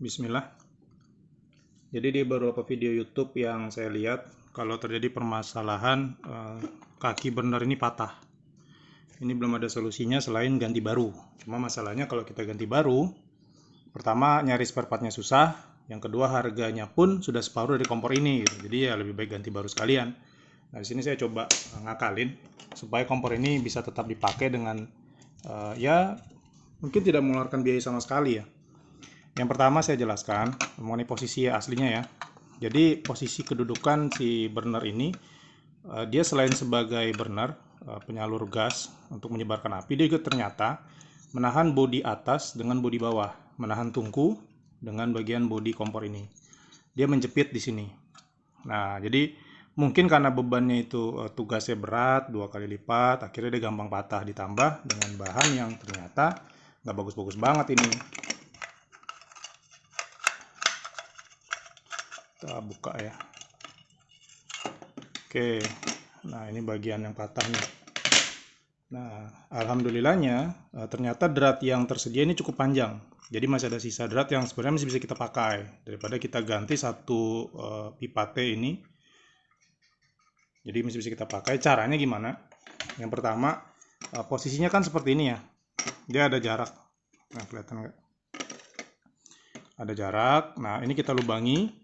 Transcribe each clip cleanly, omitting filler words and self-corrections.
Bismillah. Jadi di beberapa video YouTube yang saya lihat, kalau terjadi permasalahan kaki burner ini patah, ini belum ada solusinya selain ganti baru. Cuma masalahnya kalau kita ganti baru, pertama nyari spare partnya susah, yang kedua harganya pun sudah separuh dari kompor ini, gitu. Jadi ya lebih baik ganti baru sekalian. Nah di sini saya coba ngakalin supaya kompor ini bisa tetap dipakai dengan ya mungkin tidak mengeluarkan biaya sama sekali ya. Yang pertama saya jelaskan mengenai posisi aslinya ya. Jadi posisi kedudukan si burner ini, dia selain sebagai burner, penyalur gas untuk menyebarkan api, dia juga ternyata menahan bodi atas dengan bodi bawah, menahan tungku dengan bagian bodi kompor ini. Dia menjepit di sini. Nah, jadi mungkin karena bebannya itu tugasnya berat, 2 kali lipat, akhirnya dia gampang patah, ditambah dengan bahan yang ternyata nggak bagus-bagus banget ini. Kita buka ya. Oke, nah ini bagian yang patah nih. Nah, alhamdulillahnya ternyata drat yang tersedia ini cukup panjang. Jadi masih ada sisa drat yang sebenarnya masih bisa kita pakai daripada kita ganti satu pipa T ini. Jadi masih bisa kita pakai. Caranya gimana? Yang pertama, posisinya kan seperti ini ya. Dia ada jarak. Nah, kelihatan nggak? Ada jarak. Nah, ini kita lubangi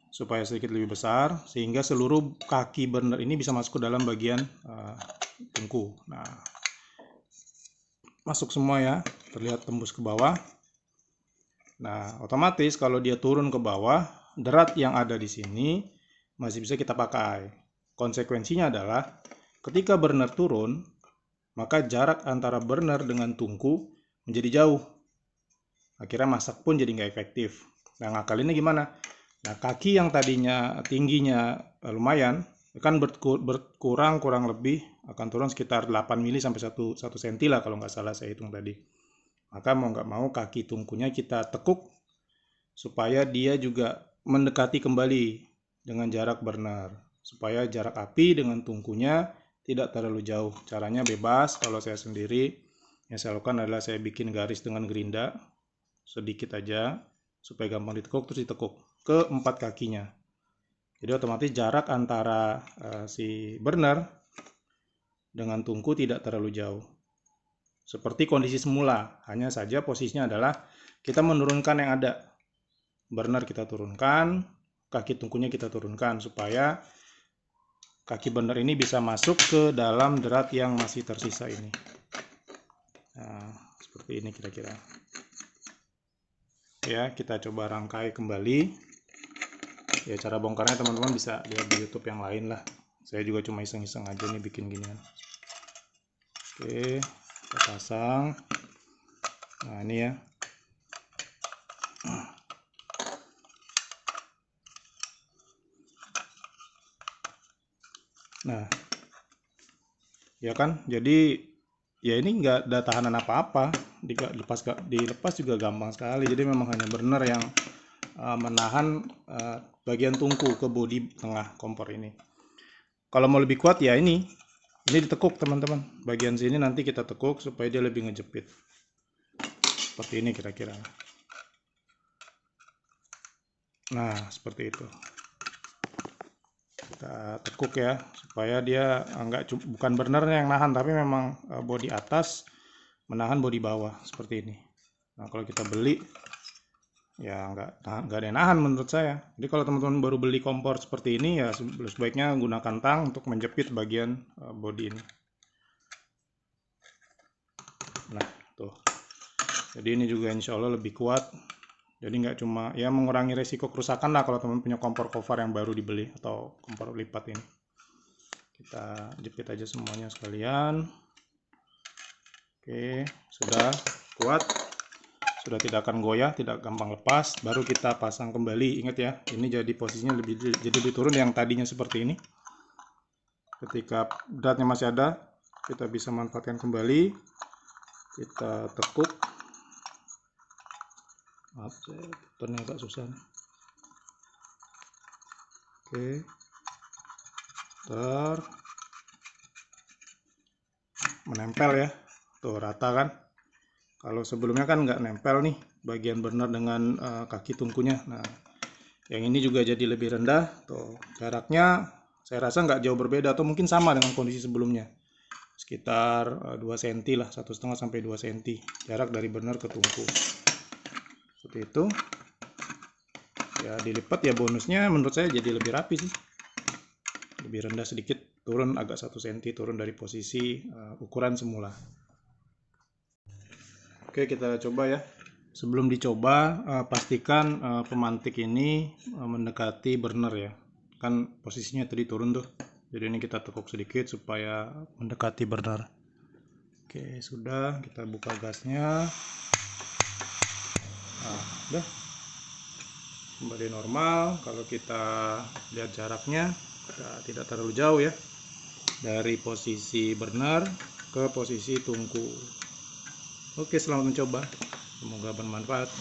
supaya sedikit lebih besar sehingga seluruh kaki burner ini bisa masuk ke dalam bagian tungku. Nah, masuk semua ya, terlihat tembus ke bawah. Nah, otomatis kalau dia turun ke bawah, drat yang ada di sini masih bisa kita pakai. Konsekuensinya adalah ketika burner turun, maka jarak antara burner dengan tungku menjadi jauh. Akhirnya masak pun jadi nggak efektif. Nah, ngakalinnya gimana? Nah, kaki yang tadinya tingginya lumayan, kan berkurang kurang lebih akan turun sekitar 8 mili sampai 1 cm lah kalau nggak salah saya hitung tadi. Maka mau nggak mau kaki tungkunya kita tekuk supaya dia juga mendekati kembali dengan jarak burner. Supaya jarak api dengan tungkunya tidak terlalu jauh. Caranya bebas, kalau saya sendiri yang saya lakukan adalah saya bikin garis dengan gerinda sedikit aja supaya gampang ditekuk, terus ditekuk ke 4 kakinya. Jadi otomatis jarak antara si burner dengan tungku tidak terlalu jauh. Seperti kondisi semula, hanya saja posisinya adalah kita menurunkan yang ada. Burner kita turunkan, kaki tungkunya kita turunkan supaya kaki burner ini bisa masuk ke dalam drat yang masih tersisa ini. Nah, seperti ini kira-kira. Ya, kita coba rangkai kembali. Ya, cara bongkarnya teman-teman bisa lihat di YouTube yang lain lah. Saya juga cuma iseng-iseng aja nih bikin ginian. Oke, kita pasang. Nah, ini ya. Nah, ya kan, jadi ya ini nggak ada tahanan apa-apa, dilepas juga gampang sekali. Jadi memang hanya burner yang menahan bagian tungku ke bodi tengah kompor ini. Kalau mau lebih kuat ya ini ditekuk teman-teman. Bagian sini nanti kita tekuk supaya dia lebih ngejepit. Seperti ini kira-kira. Nah, seperti itu. Kita tekuk ya supaya dia bukan burnernya yang nahan, tapi memang bodi atas menahan bodi bawah seperti ini. Nah, kalau kita beli ya nggak ada yang nahan menurut saya. Jadi kalau teman-teman baru beli kompor seperti ini ya sebaiknya gunakan tang untuk menjepit bagian bodi ini. Nah, tuh. Jadi ini juga insya Allah lebih kuat. Jadi nggak cuma ya mengurangi resiko kerusakan lah kalau teman punya kompor cover yang baru dibeli atau kompor lipat ini. Kita jepit aja semuanya sekalian. Oke, sudah kuat. Sudah tidak akan goyah, tidak gampang lepas. Baru kita pasang kembali. Ingat ya, ini jadi posisinya lebih turun yang tadinya seperti ini. Ketika dratnya masih ada, kita bisa manfaatkan kembali. Kita tekuk. Maaf, saya putarnya agak susah. Oke, menempel ya, tuh rata kan. Kalau sebelumnya kan nggak nempel nih bagian burner dengan kaki tungkunya. Nah, yang ini juga jadi lebih rendah. Tuh, jaraknya saya rasa nggak jauh berbeda atau mungkin sama dengan kondisi sebelumnya. Sekitar 2 cm lah, 1,5 sampai 2 cm jarak dari burner ke tungku. Seperti itu. Ya, dilipat ya bonusnya menurut saya jadi lebih rapi sih. Lebih rendah sedikit, turun agak 1 cm, turun dari posisi ukuran semula. Oke, kita coba ya. Sebelum dicoba, pastikan pemantik ini mendekati burner ya. Kan posisinya tadi turun tuh. Jadi ini kita tekuk sedikit supaya mendekati burner. Oke, sudah. Kita buka gasnya. Nah, udah. Kembali normal. Kalau kita lihat jaraknya, tidak terlalu jauh ya. Dari posisi burner ke posisi tungku. Oke, selamat mencoba. Semoga bermanfaat.